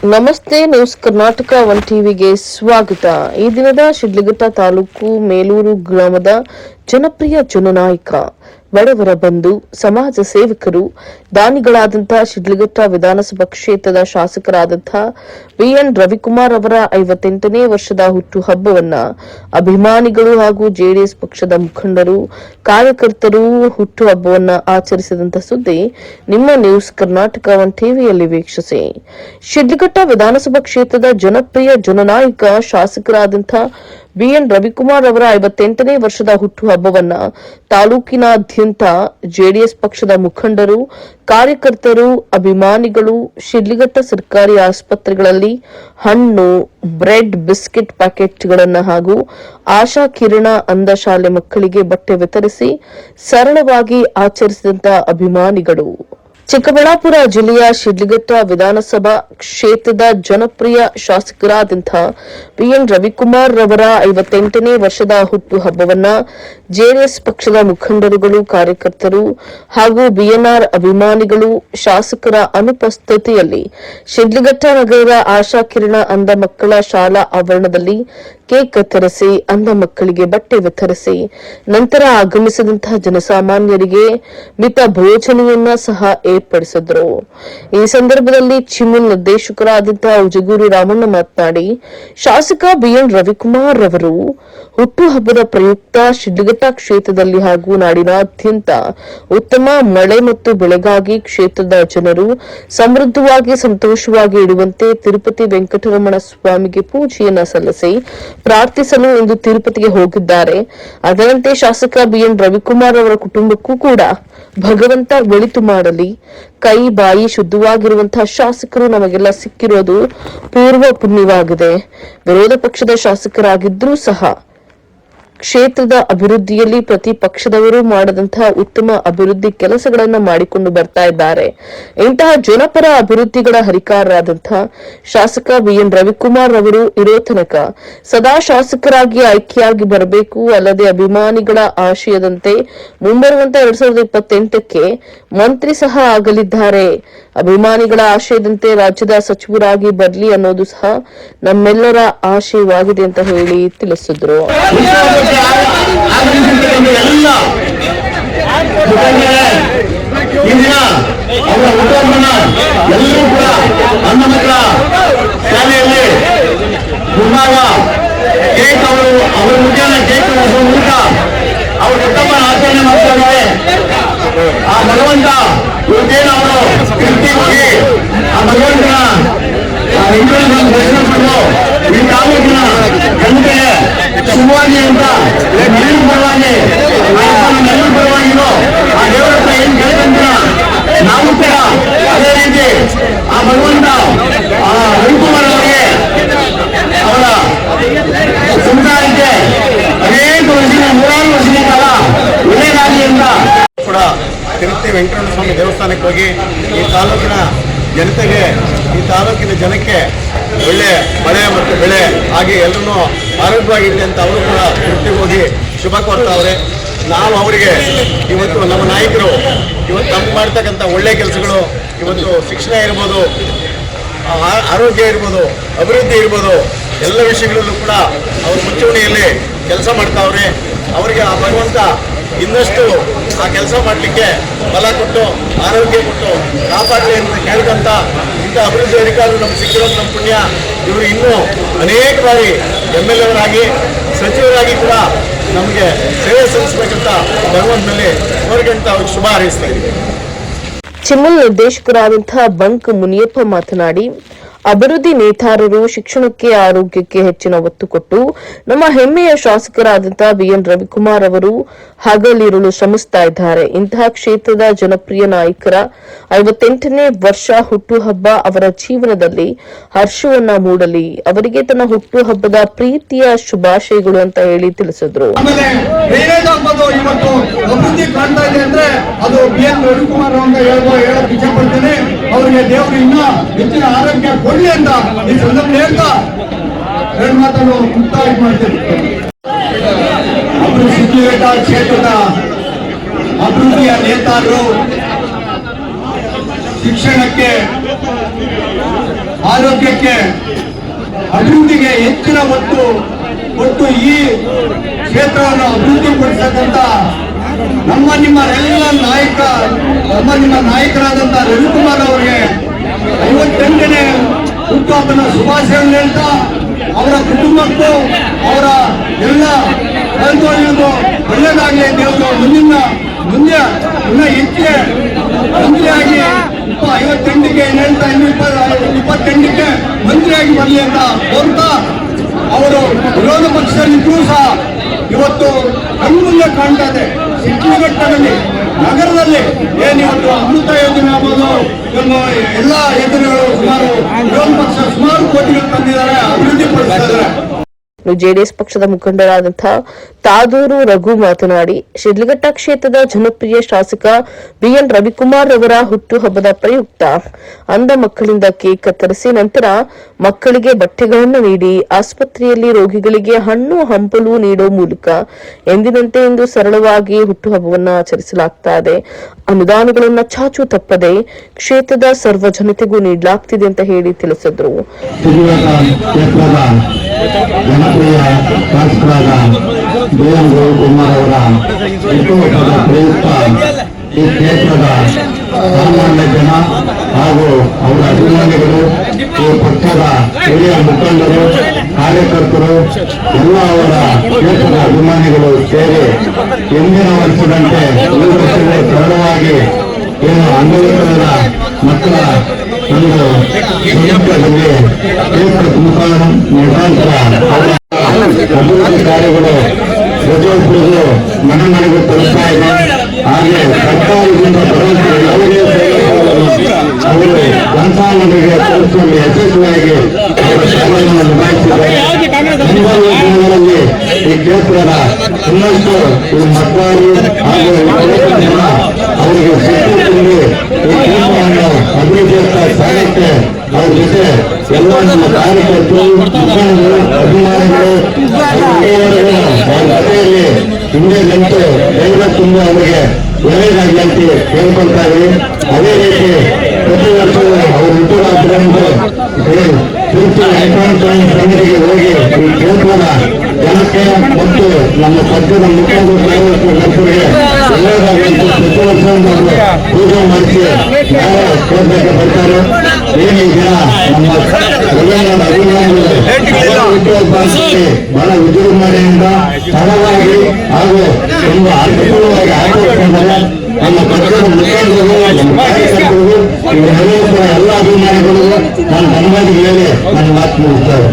ನಮಸ್ತೆ. ನ್ಯೂಸ್ ಕರ್ನಾಟಕ 1 ಟಿವಿಗೆ ಸ್ವಾಗತ. ಈ ದಿನದ ಶಿಡ್ಲಘಟ್ಟ ತಾಲೂಕು ಮೇಲೂರು ಗ್ರಾಮದ ಜನಪ್ರಿಯ ಜನನಾಯಕ, ಬಡವರ ಬಂಧು, ಸಮಾಜ ಸೇವಕರು, ದಾನಿಗಳಾದಂತಹ ಶಿಡ್ಲಘಟ್ಟ ವಿಧಾನಸಭಾ ಕ್ಷೇತ್ರದ ಶಾಸಕರಾದಂತಹ ಬಿಎನ್ ರವಿಕುಮಾರ್ ಅವರ 58ನೇ ವರ್ಷದ ಹುಟ್ಟುಹಬ್ಬವನ್ನ ಅಭಿಮಾನಿಗಳು ಹಾಗೂ ಜೆಡಿಎಸ್ ಪಕ್ಷದ ಮುಖಂಡರು, ಕಾರ್ಯಕರ್ತರು ಹುಟ್ಟುಹಬ್ಬವನ್ನ ಆಚರಿಸಿದಂತಹ ಸುದ್ದಿ ನಿಮ್ಮ ನ್ಯೂಸ್ ಕರ್ನಾಟಕ 1 ಟಿವಿಯಲ್ಲಿ ವೀಕ್ಷಿಸಿ. ಶಿಡ್ಲಘಟ್ಟ ವಿಧಾನಸಭಾ ಕ್ಷೇತ್ರದ ಜನಪ್ರಿಯ ಜನನಾಯಕ ಶಾಸಕರಾದಂತಹ ಬಿಎನ್ ರವಿಕುಮಾರ್ ಅವರ 58ನೇ ವರ್ಷದ ಹುಟ್ಟುಹಬ್ಬವನ್ನ ತಾಲೂಕಿನಾದ್ಯಂತ ಜೆಡಿಎಸ್ ಪಕ್ಷದ ಮುಖಂಡರು, ಕಾರ್ಯಕರ್ತರು, ಅಭಿಮಾನಿಗಳು ಶಿಡ್ಲಘಟ್ಟ ಸರ್ಕಾರಿ ಆಸ್ಪತ್ರೆಗಳಲ್ಲಿ ಹಣ್ಣು, ಬ್ರೆಡ್, ಬಿಸ್ಕೆಟ್ ಪ್ಯಾಕೆಟ್ಗಳನ್ನು ಹಾಗೂ ಆಶಾ ಕಿರಣ ಅಂಧ ಶಾಲೆ ಮಕ್ಕಳಿಗೆ ಬಟ್ಟೆ ವಿತರಿಸಿ ಸರಳವಾಗಿ ಆಚರಿಸಿದಂತಹ ಅಭಿಮಾನಿಗಳು. ಚಿಕ್ಕಬಳ್ಳಾಪುರ ಜಿಲ್ಲೆಯ ಶಿಡ್ಲಘಟ್ಟ ವಿಧಾನಸಭಾ ಕ್ಷೇತ್ರದ ಜನಪ್ರಿಯ ಶಾಸಕರಾದಂತಹ ಬಿಎನ್ ರವಿಕುಮಾರ್ ರವರ 58ನೇ ವರ್ಷದ ಹುಟ್ಟುಹಬ್ಬವನ್ನ ಜೆಡಿಎಸ್ ಪಕ್ಷದ ಮುಖಂಡರುಗಳು, ಕಾರ್ಯಕರ್ತರು ಹಾಗೂ ಬಿಎನ್ಆರ್ ಅಭಿಮಾನಿಗಳು ಶಾಸಕರ ಅನುಪಸ್ಥಿತಿಯಲ್ಲಿ ಶಿಡ್ಲಘಟ್ಟ ನಗರದ ಆಶಾ ಕಿರಣ ಅಂಧ ಮಕ್ಕಳ ಶಾಲಾ ಆವರಣದಲ್ಲಿ ಕೇಕ್ ಕತ್ತರಿಸಿ ಅಂಧ ಮಕ್ಕಳಿಗೆ ಬಟ್ಟೆ ವಿತರಿಸಿ ನಂತರ ಆಗಮಿಸಿದಂತಹ ಜನಸಾಮಾನ್ಯರಿಗೆ ಮಿತ ಭೋಜನೆಯನ್ನ ಸಹ ಏರ್ಪಡಿಸಿದ್ರು. ಈ ಸಂದರ್ಭದಲ್ಲಿ ಚಿಮುಲ್ ನಿರ್ದೇಶಕರಾದಂತಹ ಉಜಗೂರು ರಾಮಣ್ಣ ಮಾತನಾಡಿ, ಶಾಸಕ ಬಿಎನ್ ರವಿಕುಮಾರ್ ಅವರು ಹುಟ್ಟುಹಬ್ಬದ ಪ್ರಯುಕ್ತ ಶಿಡ್ಲಘಟ್ಟ ಕ್ಷೇತ್ರದಲ್ಲಿ ಹಾಗೂ ನಾಡಿನಾದ್ಯಂತ ಉತ್ತಮ ಮಳೆ ಮತ್ತು ಬೆಳೆಗಾಗಿ ಕ್ಷೇತ್ರದ ಜನರು ಸಮೃದ್ಧವಾಗಿ ಸಂತೋಷವಾಗಿ ಇಡುವಂತೆ ತಿರುಪತಿ ವೆಂಕಟರಮಣ ಸ್ವಾಮಿಗೆ ಪೂಜೆಯನ್ನ ಸಲ್ಲಿಸಿ ಪ್ರಾರ್ಥಿಸಲು ಇಂದು ತಿರುಪತಿಗೆ ಹೋಗಿದ್ದಾರೆ. ಅದರಂತೆ ಶಾಸಕ ಬಿಎನ್ ರವಿಕುಮಾರ್ ಅವರ ಕುಟುಂಬಕ್ಕೂ ಕೂಡ ಭಗವಂತ ಒಳಿತು ಮಾಡಲಿ. ಕೈ ಬಾಯಿ ಶುದ್ಧವಾಗಿರುವಂತಹ ಶಾಸಕರು ನಮಗೆಲ್ಲ ಸಿಕ್ಕಿರೋದು ಪೂರ್ವ ಪುಣ್ಯವಾಗಿದೆ. ವಿರೋಧ ಪಕ್ಷದ ಶಾಸಕರಾಗಿದ್ರೂ ಸಹ ಕ್ಷೇತ್ರದ ಅಭಿವೃದ್ಧಿಯಲ್ಲಿ ಪ್ರತಿ ಪಕ್ಷದವರು ಮಾಡದಂತಹ ಉತ್ತಮ ಅಭಿವೃದ್ಧಿ ಕೆಲಸಗಳನ್ನು ಮಾಡಿಕೊಂಡು ಬರ್ತಾ ಇದ್ದಾರೆ. ಇಂತಹ ಜನಪರ ಅಭಿವೃದ್ಧಿಗಳ ಹರಿಕಾರರಾದಂತಹ ಶಾಸಕ ಬಿಎನ್ ರವಿಕುಮಾರ್ ಅವರು ಇರೋ ತನಕ ಸದಾ ಶಾಸಕರಾಗಿ ಆಯ್ಕೆಯಾಗಿ ಬರಬೇಕು. ಅಲ್ಲದೆ ಅಭಿಮಾನಿಗಳ ಆಶಯದಂತೆ ಮುಂಬರುವಂತಹ 2028ಕ್ಕೆ ಮಂತ್ರಿ ಸಹ ಆಗಲಿದ್ದಾರೆ. ಅಭಿಮಾನಿಗಳ ಆಶಯದಂತೆ ರಾಜ್ಯದ ಸಚಿವರಾಗಿ ಬರಲಿ ಅನ್ನೋದು ಸಹ ನಮ್ಮೆಲ್ಲರ ಆಶಯವಾಗಿದೆ ಅಂತ ಹೇಳಿ ತಿಳಿಸಿದ್ರು. ಆಚರಣೆ ಮಾಡ್ತಾರೆ. ಆ ಭಗವಂತ ಇವತ್ತೇನು ಅವರು ಕೀರ್ತಿ ಹೋಗಿ ಆ ಭಗವಂತನ ದರ್ಶನ ಪಡೆದು ಈ ತಾಲೂಕಿನ ಜನತೆಗೆ ಶುಭವಾಗಿ ಅಂತ ಎಲ್ಲರೂ ಪರವಾಗಿ ಎಲ್ಲರೂ ಪರವಾಗಿರೋ ಆ ದೇವರ ಹತ್ರ ಏನ್ ಕೇಳ್ಕೊಂತ ನಾವು ಕೂಡ ಅದೇ ರೀತಿ ಆ ಭಗವಂತ ಆ ರವಿಕುಮಾರ್ ಅವರಿಗೆ ಅವರ ಸಂಸಾರಕ್ಕೆ ಅನೇಕ ವರ್ಷಗಳ 100 ವರ್ಷಗಳ ಕಾಲ ಒಳ್ಳೆಯದಾಗಲಿ ಅಂತ ಕೂಡ ತಿರುಪತಿ ವೆಂಕಟರಮಣ ಸ್ವಾಮಿ ದೇವಸ್ಥಾನಕ್ಕೆ ಹೋಗಿ ಈ ತಾಲೂಕಿನ ಜನತೆಗೆ, ಈ ತಾಲೂಕಿನ ಜನಕ್ಕೆ ಒಳ್ಳೆ ಮಳೆ ಮತ್ತು ಬೆಳೆ ಆಗಿ ಎಲ್ಲರೂ ಆರೋಗ್ಯವಾಗಿರಲಿ ಅಂತ ಅವರು ಕೂಡ ತಿರುಪತಿಗೆ ಹೋಗಿ ಶುಭ ಕೋರ್ತಾವ್ರೆ. ನಾವು ಅವರಿಗೆ ಇವತ್ತು ನಮ್ಮ ನಾಯಕರು ಇವತ್ತು ನಮ್ಗೆ ಮಾಡ್ತಕ್ಕಂಥ ಒಳ್ಳೆ ಕೆಲಸಗಳು, ಇವತ್ತು ಶಿಕ್ಷಣ ಇರ್ಬೋದು, ಆರೋಗ್ಯ ಇರ್ಬೋದು, ಅಭಿವೃದ್ಧಿ ಇರ್ಬೋದು, ಎಲ್ಲ ವಿಷಯಗಳಲ್ಲೂ ಕೂಡ ಅವ್ರ ಮುಂಚೂಣಿಯಲ್ಲಿ ಕೆಲಸ ಮಾಡ್ತಾವ್ರೆ. ಅವರಿಗೆ ಆ ಭಗವಂತ ಇನ್ನಷ್ಟು ಆ ಕೆಲಸ ಮಾಡಲಿಕ್ಕೆ ಬಲ ಕೊಟ್ಟು ಆರೋಗ್ಯ ಕೊಟ್ಟು ಕಾಪಾಡಲಿ ಅಂತ ಕೇಳ್ಕೊಂತ ಇಂಥ ಅಭಿವೃದ್ಧಿ ಅಧಿಕಾರಿಗಳು ನಮ್ಗೆ ಸಿಕ್ಕಿರೋದು ನಮ್ಮ ಪುಣ್ಯ. ಇವರು ಇನ್ನೂ ಅನೇಕ ಬಾರಿ MLA ಅವರಾಗಿ ಸಚಿವರಾಗಿ ಕೂಡ ನಮಗೆ ಸೇವೆ ಸಲ್ಲಿಸಬೇಕಂತ ಭಗವಂತನಲ್ಲಿ ಕೋರಿಕೆಂತ ಅವ್ರಿಗೆ ಶುಭ ಹಾರೈಸ್ತಾ ಇದ್ದೀವಿ. ಚಿಮುಲ್ ನಿರ್ದೇಶಕರಾದಂತಹ ಬಂಕ್ ಮುನಿಯಪ್ಪ ಮಾತನಾಡಿ, ಅಭಿವೃದ್ಧಿ ನೇತಾರರು ಶಿಕ್ಷಣಕ್ಕೆ, ಆರೋಗ್ಯಕ್ಕೆ ಹೆಚ್ಚಿನ ಒತ್ತು ಕೊಟ್ಟು ನಮ್ಮ ಹೆಮ್ಮೆಯ ಶಾಸಕರಾದಂತಹ ಬಿಎನ್ ರವಿಕುಮಾರ್ ಅವರು ಹಗಲಿರುಳು ಶ್ರಮಿಸ್ತಾ ಇದ್ದಾರೆ. ಇಂತಹ ಕ್ಷೇತ್ರದ ಜನಪ್ರಿಯ ನಾಯಕರ 58ನೇ ವರ್ಷ ಹುಟ್ಟುಹಬ್ಬ ಅವರ ಜೀವನದಲ್ಲಿ ಹರ್ಷವನ್ನ ಮೂಡಲಿ. ಅವರಿಗೆ ತನ್ನ ಹುಟ್ಟುಹಬ್ಬದ ಪ್ರೀತಿಯ ಶುಭಾಶಯಗಳು ಅಂತ ಹೇಳಿ ತಿಳಿಸಿದ್ರು. ಅವರಿಗೆ ದೇವರು ಇನ್ನೂ ಹೆಚ್ಚಿನ ಆರೋಗ್ಯ ಕೊಡಲಿ ಅಂತ ಈ ಸಂದರ್ಭ ಎರಡು ಮಾತನ್ನು ಮುಕ್ತಾಯ ಮಾಡ್ತೇನೆ. ಶಿಡ್ಲಘಟ್ಟ ಕ್ಷೇತ್ರದ ಅಭಿವೃದ್ಧಿಯ ನೇತಾರರು ಶಿಕ್ಷಣಕ್ಕೆ ಆರೋಗ್ಯಕ್ಕೆ ಅಭಿವೃದ್ಧಿಗೆ ಹೆಚ್ಚಿನ ಒತ್ತು ಕೊಟ್ಟು ಈ ಕ್ಷೇತ್ರವನ್ನು ಅಭಿವೃದ್ಧಿಪಡಿಸತಕ್ಕಂಥ ನಿಮ್ಮ ನಾಯಕರಾದಂಥ ರವಿಕುಮಾರ್ ಅವರಿಗೆ 58ನೇ ಹುಟ್ಟುಹಬ್ಬದ ಶುಭಾಶಯವನ್ನು ಹೇಳ್ತಾ ಅವರ ಕುಟುಂಬಕ್ಕೂ ಅವರ ಎಲ್ಲ ಕಲ್ತೋಳಿಗೂ ಒಳ್ಳೆಯದಾಗಲಿ ದೇವರು ಮುಂದೆ ಇನ್ನೂ ಹೆಚ್ಚಿಗೆ ಮಂತ್ರಿಯಾಗಿ 58ಕ್ಕೆ ಹೇಳ್ತಾ ಇನ್ನು 28ಕ್ಕೆ ಮಂತ್ರಿಯಾಗಿ ಬರಲಿ ಅಂತ ಕೋರ್ತಾ ಅವರು ವಿರೋಧ ಪಕ್ಷದಲ್ಲಿದ್ದರೂ ಸಹ ಇವತ್ತು ಕಣ್ಮುಂದೆ ಕಾಣ್ತಾ ಇದೆ. ಶಿಡ್ಲಘಟ್ಟದಲ್ಲಿ ನಗರದಲ್ಲಿ ಏನಿವತ್ತು ಅಮೃತ ಯೋಜನೆ ಆಗ್ಬೋದು, ಎಲ್ಲ ಯೋಜನೆಗಳು ಸುಮಾರು ವಿರೋಧ ಪಕ್ಷ ಸುಮಾರು ಕೋಟಿಗಳು ತಂದಿದ್ದಾರೆ, ಅಭಿವೃದ್ಧಿ ಪಡಿಸಿದ್ದಾರೆ. ಜೆಡಿಎಸ್ ಪಕ್ಷದ ಮುಖಂಡರಾದಂತಹ ತಾದೂರು ರಘು ಮಾತನಾಡಿ, ಶಿಡ್ಲಘಟ್ಟ ಕ್ಷೇತ್ರದ ಜನಪ್ರಿಯ ಶಾಸಕ ಬಿಎನ್ ರವಿಕುಮಾರ್ ಅವರ ಹುಟ್ಟುಹಬ್ಬದ ಪ್ರಯುಕ್ತ ಅಂಧ ಮಕ್ಕಳಿಂದ ಕೇಕ್ ಕತ್ತರಿಸಿ ನಂತರ ಮಕ್ಕಳಿಗೆ ಬಟ್ಟೆಗಳನ್ನು ನೀಡಿ ಆಸ್ಪತ್ರೆಯಲ್ಲಿ ರೋಗಿಗಳಿಗೆ ಹಣ್ಣು ಹಂಪಲು ನೀಡುವ ಮೂಲಕ ಎಂದಿನಂತೆ ಇಂದು ಸರಳವಾಗಿ ಹುಟ್ಟುಹಬ್ಬವನ್ನು ಆಚರಿಸಲಾಗ್ತಾ ಇದೆ. ಅನುದಾನಗಳನ್ನು ಚಾಚು ತಪ್ಪದೆ ಕ್ಷೇತ್ರದ ಸರ್ವ ಜನತೆಗೂ ನೀಡಲಾಗ್ತಿದೆ ಅಂತ ಹೇಳಿ ತಿಳಿಸಿದ್ರು. ಜನಪ್ರಿಯ ಶಾಸಕರಾದ ಬಿಎನ್ ರವಿಕುಮಾರ್ ಅವರ ಹುಟ್ಟುಹಬ್ಬದ ಪ್ರಯುಕ್ತ ಈ ಕ್ಷೇತ್ರದ ಸಾಮಾನ್ಯ ಜನ ಹಾಗೂ ಅವರ ಅಭಿಮಾನಿಗಳು, ಈ ಪಕ್ಷದ ಹಿರಿಯ ಮುಖಂಡರು, ಕಾರ್ಯಕರ್ತರು ಎಲ್ಲ ಅವರ ಕ್ಷೇತ್ರದ ಅಭಿಮಾನಿಗಳು ಸೇರಿ ಎಂದಿನ ವರ್ಷದಂತೆ ಈ ವರ್ಷವೇ ಸರಳವಾಗಿ ಏನು ಅಂಗವಿಕಲರ ಮಕ್ಕಳ ಒಂದು ಸಂದರ್ಭದಲ್ಲಿ ಕ್ಷೇತ್ರ ಮುಖಂಡರ ನಿರಂತರ ಅಭಿವೃದ್ಧಿ ಕಾರ್ಯಗಳು ಪ್ರತಿಯೊಬ್ಬರಿಗೂ ಮನೆ ಮನೆಗೆ ತಲುಪ್ತಾ ಇದೆ. ಹಾಗೆ ಸರ್ಕಾರದಿಂದ ಬರುವಂತಹ ಯಾವುದೇ ಅವರು ಜನಸಾಮಾನ್ಯರಿಗೆ ತಲುಪಿಸುವಲ್ಲಿ ಯಶಸ್ವಿಯಾಗಿ ಅವರ ಕಾರ್ಯವನ್ನು ನಿಭಾಯಿಸಿದ್ದಾರೆ. ದಿನಗಳಲ್ಲಿ ಈ ಕ್ಷೇತ್ರದ ಇನ್ನಷ್ಟು ಈ ಮಕ್ಕಳು ಹಾಗೂ ಜನ ಅವರಿಗೆ ಶಕ್ತಿ ತುಂಬಿ ಈ ಕ್ಷೇತ್ರವನ್ನು ಅಭಿವೃದ್ಧಿಯತ್ತ ಸಾಗಕ್ಕೆ ಅವ್ರ ಜೊತೆ ಎಲ್ಲ ನಮ್ಮ ಕಾರ್ಯಕರ್ತರು, ಮುಖಂಡರು, ಅಭಿಮಾನಿಗಳು ಅವರ ಜೊತೆಯಲ್ಲಿ ಹಿಂದೆ ನಿಂತು ಧೈರ್ಯ ತುಂಬಿ ಅವರಿಗೆ ಒಳ್ಳೆಯದಾಗಲಿ ಅಂತ ಕೇಳ್ಕೊಳ್ತಾ ಇದ್ದೀವಿ. ಅದೇ ರೀತಿ ಪ್ರತಿ ವರ್ಷವೂ ಅವರು ಹುಟ್ಟುಹಬ್ಬದಂದು ತಿರುಪತಿ ಎಲೆಕ್ಟ್ರಾನಿಕ್ ಸಮಿತಿಗೆ ಹೋಗಿ ಈ ಕ್ಷೇತ್ರದ ಜನಕ್ಕೆ ಮತ್ತು ನಮ್ಮ ಪಕ್ಷದ ಮುಖಂಡರು ಕಾರ್ಯಕರ್ತರಿಗೆ ಒಳ್ಳೆಯದಾಗಲಿ ಅಂತ ಪ್ರತಿ ವರ್ಷ ಪೂಜೆ ಮಾಡಿಸಿ ಯಾರು ಕ್ಷೇತ್ರಕ್ಕೆ ಬರ್ತಾರೆ. ಏನು ಈ ದಿನ ನಮ್ಮ ಒಳ್ಳೆಯ ಅಭಿಮಾನಿಗಳು ಬಹಳ ವಿಜೃಂಭಣೆಯಿಂದ ಸರಳವಾಗಿ ಹಾಗೂ ತುಂಬಾ ಅರ್ಥಪೂರ್ಣವಾಗಿ ಆಚರಿಸಿದ್ದಾರೆ. ನಮ್ಮ ಪಕ್ಷದ ಮುಖಂಡರು, ನಮ್ಮ ಕಾರ್ಯಕರ್ತರು, ಇವರೆಲ್ಲರೂ ಎಲ್ಲ ಅಭಿಮಾನಿಗಳಿಗೂ ನಾನು ಧನ್ಯವಾದ ಹೇಳಿ ನನ್ನ ಮಾತು ಮುಗಿಸ್ತಾರೆ.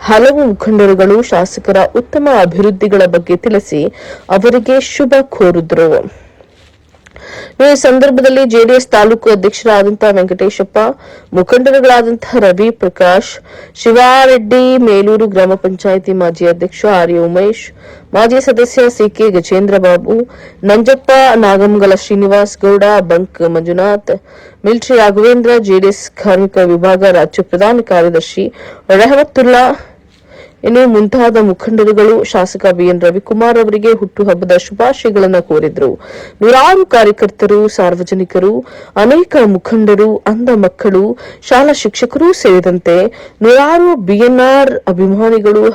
ಹಲವು ಮುಖಂಡರುಗಳು ಶಾಸಕರ ಉತ್ತಮ ಅಭಿವೃದ್ಧಿಗಳ ಬಗ್ಗೆ ತಿಳಿಸಿ ಅವರಿಗೆ ಶುಭ ಕೋರಿದ್ರು. ಈ ಸಂದರ್ಭದಲ್ಲಿ ಜೆಡಿಎಸ್ ತಾಲೂಕು ಅಧ್ಯಕ್ಷರಾದಂತಹ ವೆಂಕಟೇಶಪ್ಪ, ಮುಖಂಡರುಗಳಾದಂತಹ ರವಿ ಪ್ರಕಾಶ್, ಶಿವಾರೆಡ್ಡಿ, ಮೇಲೂರು ಗ್ರಾಮ ಪಂಚಾಯಿತಿ ಮಾಜಿ ಅಧ್ಯಕ್ಷ ಆರ್ಯ ಉಮೇಶ್, ಮಾಜಿ ಸದಸ್ಯ C K Gajendra Babu, Nanjappa, Nagamangala Srinivas Gowda, bunk Manjunath, military Raghavendra, JDS ಕಾರ್ಮಿಕ ವಿಭಾಗ ರಾಜ್ಯ ಪ್ರಧಾನ ಕಾರ್ಯದರ್ಶಿ ರೆಹಮತ್ತುಲ್ಲಾ ಇನ್ನು ಮುಂತಾದ ಮುಖಂಡರುಗಳು ಶಾಸಕ ಬಿಎನ್ ರವಿಕುಮಾರ್ ಅವರಿಗೆ ಹುಟ್ಟುಹಬ್ಬದ ಶುಭಾಶಯಗಳನ್ನು ಕೋರಿದ್ರು. ನೂರಾರು ಕಾರ್ಯಕರ್ತರು, ಸಾರ್ವಜನಿಕರು, ಅನೇಕ ಮುಖಂಡರು, ಅಂಧ ಮಕ್ಕಳು, ಶಾಲಾ ಶಿಕ್ಷಕರು ಸೇರಿದಂತೆ ನೂರಾರು ಬಿಎನ್ಆರ್ ಅಭಿಮಾನಿಗಳು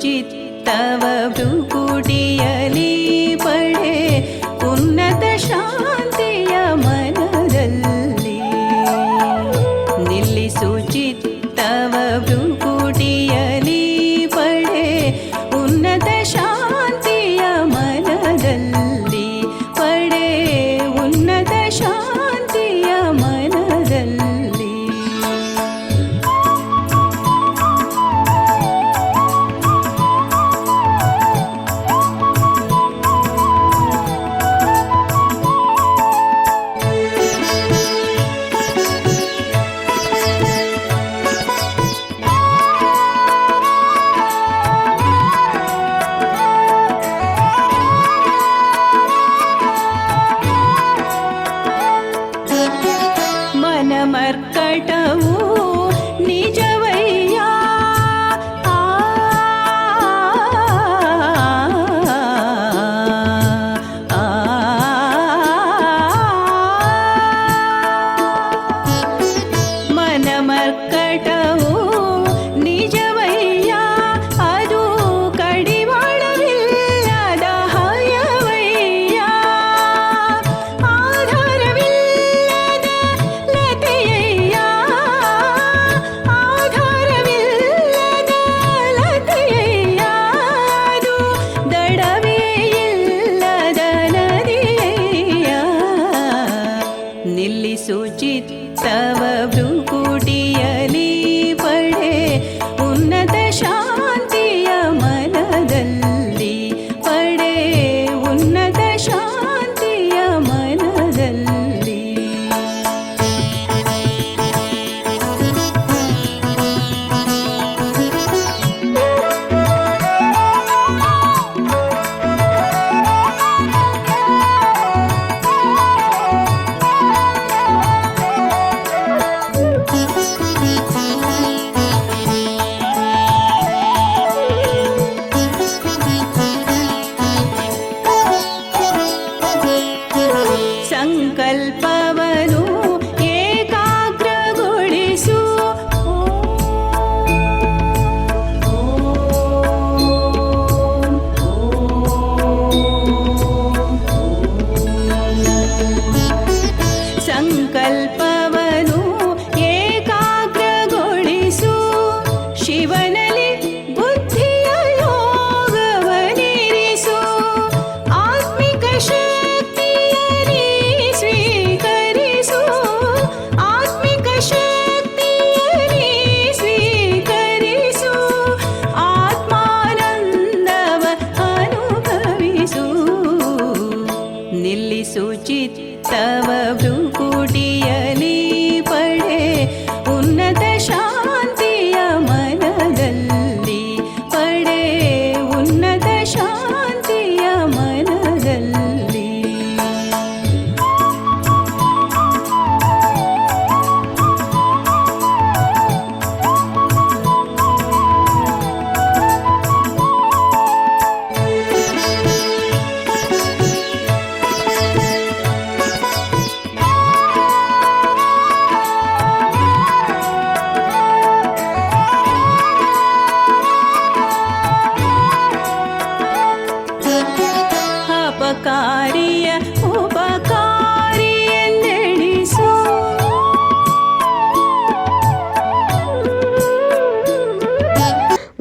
ಚಿತ್ತವ ಭ್ರುಕುಟಿಯಲಿ ಪಡೆ ಉನ್ನತ ಶಾಂತಿಯ ಮನದಲ್ಲಿ ನಿಲ್ಲಿಸು ಚಿತ್ತವ ಭ್ರುಕುಟಿಯಲಿ ಪಡೆ ಉನ್ನತ ಶಾಂತಿಯ ಮನದಲ್ಲಿ ಪಡೆ ಉನ್ನತ ಶಾಂತಿಯ ಮನದಲ್ಲಿ.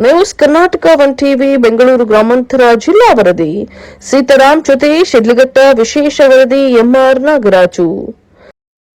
ನ್ಯೂಸ್ ಕರ್ನಾಟಕ 1 ಟಿವಿ ಬೆಂಗಳೂರು ಗ್ರಾಮಾಂತರ ಜಿಲ್ಲಾ ವರದಿ. ಸೀತಾರಾಮ್ ಜೊತೆ ಶಿಡ್ಲಘಟ್ಟ ವಿಶೇಷ ವರದಿ ಎಂಆರ್ ನಾಗರಾಜು.